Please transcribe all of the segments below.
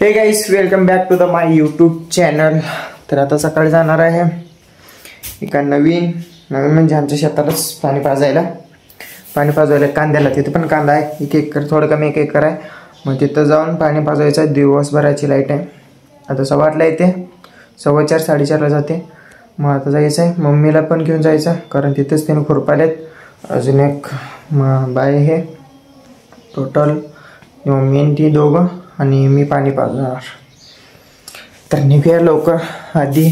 हे guys, welcome back to the my YouTube channel. तर आता सकाळी जाणार आहे एका नवीन म्हणजे आमच्या शेतालाच पाणी पाजवायला कांद्याला. तिथे पण कांदा आहे, 1 एकर थोडं कमी 1 एकर आहे. मग तिथं जाऊन पाणी पाजवायचं. दिवसभराची लाईट आहे. आता 8:15ला येते, 4:15 4:30ला जाते. मग आता जायचं आहे, मम्मीला पण घेऊन जायचं कारण तिथेच त्याने खुरपालेत. अजून एक बाय आहे. टोटल मम्मी ती दोघं आणि मी पाणी पाजणार. तर निघूया लवकर. आधी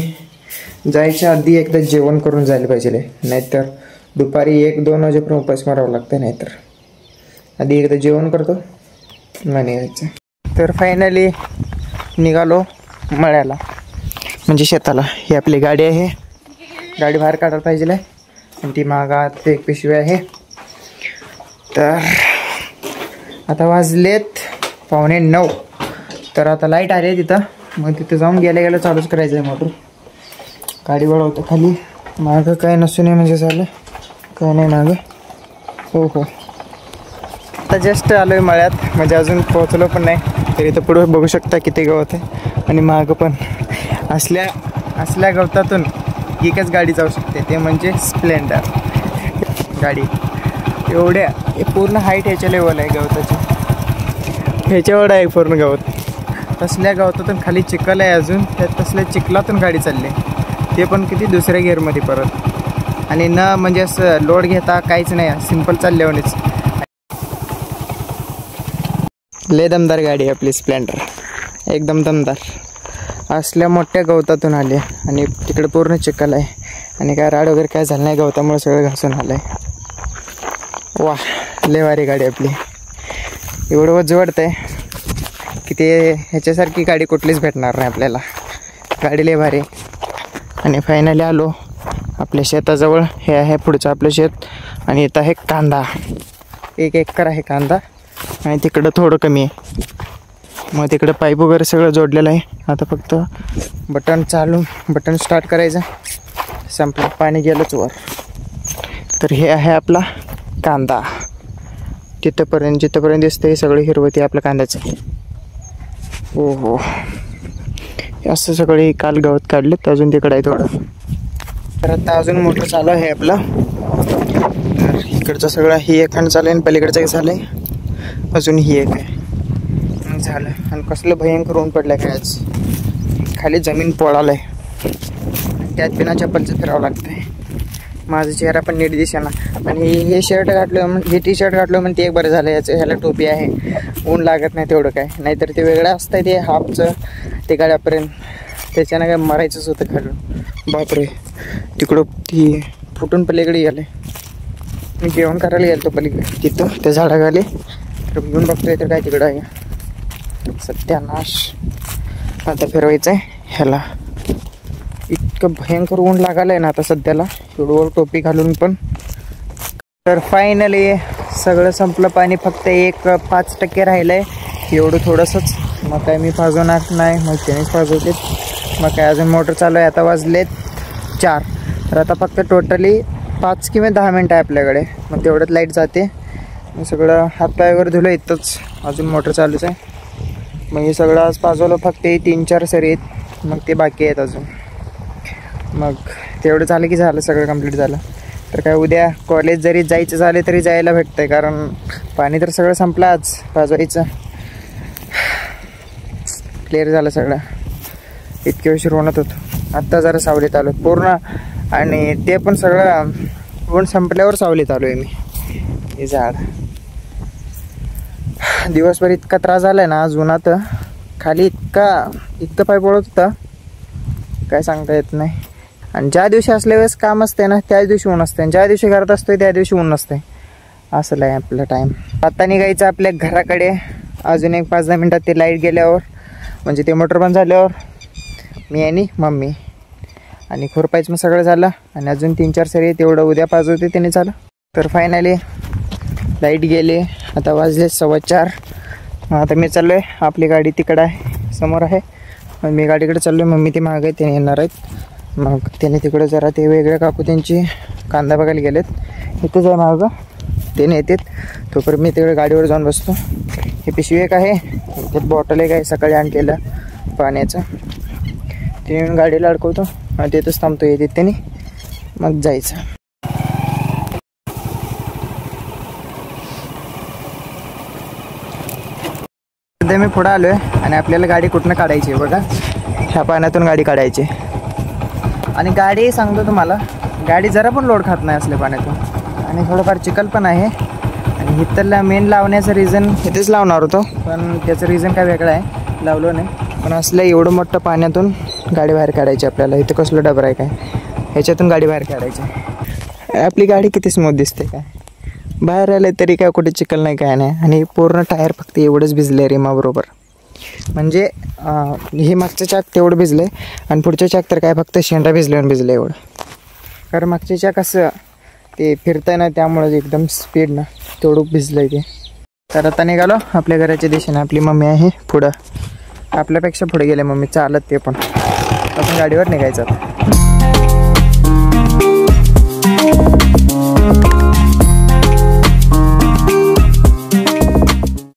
जायच्या आधी एकदा जेवण करून जायला पाहिजे, नाहीतर दुपारी 1-2 वाजेपर्यंत उपास मारावं लागतं. नाहीतर आधी एकदा जेवण करतो आणि निघायचं. तर फायनली निघालो मळ्याला, म्हणजे शेताला. ही आपली गाडी आहे. गाडी बाहेर काढायला पाहिजे आणि ती मागात एक पिशवी आहे. तर आता वाजलेत 8:45. तर आता लाईट आली आहे तिथं. मग तिथं जाऊन गेल्या चालूच करायचं आहे मोटर. गाडी वळवतो खाली. मागं काय नसून म्हणजे झालं काय नाही मागं. हो आता जस्ट आलो आहे मळ्यात, म्हणजे अजून पोहोचलो पण नाही. तर इथं पुढे बघू शकता किती गवत आहे. आणि मागं पण असल्या गवतातून एकच गाडी जाऊ शकते, ते म्हणजे स्प्लेंडर गाडी. एवढ्या पूर्ण हाईट ह्याच्या लेवल आहे गवताची, ह्याच्यावर आहे पूर्ण गवत. तसल्या गवतातून खाली चिखल आहे अजून. त्यात तसल्या चिखलातून गाडी चालली, ते पण किती दुसऱ्या गिअरमध्ये परत. आणि न म्हणजे असं लोड घेता काहीच नाही, सिंपल चालल्यावरच. लय दमदार गाडी आहे आपली स्प्लेंडर, एकदम दमदार. असल्या मोठ्या गवतातून आले आणि तिकडे पूर्ण चिखल आहे. आणि काय राड वगैरे काय झालं नाही, गवतामुळे सगळं घासून आलं आहे. वा, लय भारी गाडी आपली. एवढं वज वाटतंय की ते ह्याच्यासारखी गाडी कुठलीच भेटणार नाही आपल्याला. गाडी लय भारी. आणि फायनली आलो आपल्या शेताजवळ. हे आहे पुढचं आपलं शेत. आणि इथं आहे कांदा, 1 एकर आहे कांदा. आणि तिकडं थोडं कमी आहे. मग तिकडं पाईप वगैरे सगळं जोडलेलं आहे. आता फक्त बटन स्टार्ट करायचं. संपलं, पाणी गेलंच वर. तर हे आहे आपला कांदा. जिथपर्यंत दिसतं हे सगळं हिरवती आपल्या कांद्याचं. हो असं सगळे काल गवत काढलेत. अजून तिकडं आहे थोडं. तर आता अजून मोटर चालू आहे आपला. तर इकडचं सगळं ही एक खंड चालू आहे आणि पलीकडचं एक झालं आहे. अजून ही एक आहे झालं. आणि कसलं भयंकर ऊन पडलं आहे आज. खाली जमीन पोळालं आहे. त्यात बिना चप्पलचं फिरावं लागतं आहे. माझा चेहरा पण नीट दिसेना. आणि हे शर्ट घातलं, हे टी शर्ट घातलं म्हणजे ते एक बरं झालं. ह्याला टोपी आहे, ऊन लागत नाही तेवढं काय. नाहीतर ते वेगळं असतं ते हाफचं ते गाड्यापर्यंत, त्याच्यानं काय मरायचंच होतं खालून. बापरे, तिकडं ती फुटून पलीकडे गेले. मी जेवण करायला गेलो पलीकडे तिथं त्या झाडाखाली. तर घेऊन बघतोय तर काय तिकडं आहे. सत्यानाश. आता फिरवायचं आहे ह्याला. इतकं भयंकर ऊन लागायला आहे ना आता सध्याला, एवढं टोपी घालून पण. तर फायनली सगळं संपलं. पाणी फक्त 5% राहिलं आहे, एवढं थोडंसंच. मग काय मी पाजवणार नाही, मग त्यानेच पाजवते. मग काय अजून मोटर चालू आहे. आता वाजलेत 4. तर आता फक्त टोटली 5 किंवा 10 मिनटं आहे आपल्याकडे. मग तेवढ्यात लाईट जाते. मग सगळं हातपाय वगैरे धुलं इथंच. अजून मोटर चालूच आहे. मग हे सगळं आज पाजवलं फक्त 3-4 सरी आहेत. मग ते बाकी आहेत अजून. मग तेवढं झालं की झालं, सगळं कंप्लीट झालं. तर काय उद्या कॉलेज जरी जायचं झाले तरी जायला भेटतं आहे, कारण पाणी तर सगळं संपलं आज पाजवायचं. क्लिअर झालं सगळं. इतके उशीर होणत होतं. आत्ता जरा सावलीत आलो पूर्ण. आणि ते पण सगळं ऊन संपल्यावर सावलीत आलो आहे मी. हे झाड दिवसभर इतका त्रास झाला आहे ना आज उन्हात. खाली इतकं पाय पडत होता काय सांगता येत नाही. आणि ज्या दिवशी असल्या वेळेस काम असते ना त्याच दिवशी ऊन असते, आणि ज्या दिवशी घरात असतोय त्या दिवशी ऊन नसते. असं आहे आपलं टाईम. आता निघायचं आपल्या घराकडे. अजून एक 5-10 मिनटात ते लाईट गेल्यावर, म्हणजे ते मोटर बंद झाल्यावर मी आणि मम्मी. आणि खुरपायचं मग सगळं झालं. आणि अजून 3-4 सरी तेवढं उद्या पाजवते त्याने झालं. तर फायनली लाईट गेले. आता वाजले 4:15. आता मी चाललो आहे. आपली गाडी तिकडं आहे, समोर आहे. मग मी गाडीकडे चाललो आहे. मम्मी ती मागं आहे, त्याने येणार आहेत. मग त्याने तिकडे जरा ते वेगळे काकू त्यांची कांदा बघायला गेलेत. इथंच आहे मागं. ते नेतात. तोपर्यंत मी तिकडे गाडीवर जाऊन बसतो. ही पिशवी एक आहे, त्यात बॉटल एक आहे सकाळी आणलेलं पाण्याचं. ते येऊन गाडीला अडकवतो आणि तिथंच थांबतो. येते त्याने मग जायचं. सध्या मी पुढं आलोय आणि आपल्याला गाडी कुठनं काढायची आहे बघा. ह्या पाण्यातून गाडी काढायची. आणि गाडी सांगतो तुम्हाला, गाडी जरा पण लोड खात नाही असल्या पाण्यातून. आणि थोडंफार चिखल पण आहे. आणि इथला मेन लावण्याचं रिझन, इथेच लावणार होतो पण त्याचं रिझन काय वेगळं आहे, लावलो नाही. पण असलं एवढं मोठं पाण्यातून गाडी बाहेर काढायची आपल्याला. इथं कसलं डबर आहे काय, ह्याच्यातून गाडी बाहेर काढायची. आपली गाडी किती स्मूथ दिसते काय, बाहेर आले तरी काय कुठे चिखल नाही काय नाही. आणि पूर्ण टायर फक्त एवढंच भिजलं आहे रिमाबरोबर. म्हणजे हे मागचं चाक तेवढं भिजलं आहे आणि पुढचं चाक तर काय फक्त शेंडा भिजलं एवढं. कारण मागचे चाक असं ते फिरतंय ना, त्यामुळे एकदम स्पीड ना तेवढं भिजलं आहे ते. तर आता निघालो आपल्या घराच्या दिशेने. आपली मम्मी आहे पुढं, आपल्यापेक्षा पुढे गेले मम्मी चालत. ते पण आपण गाडीवर निघायचं.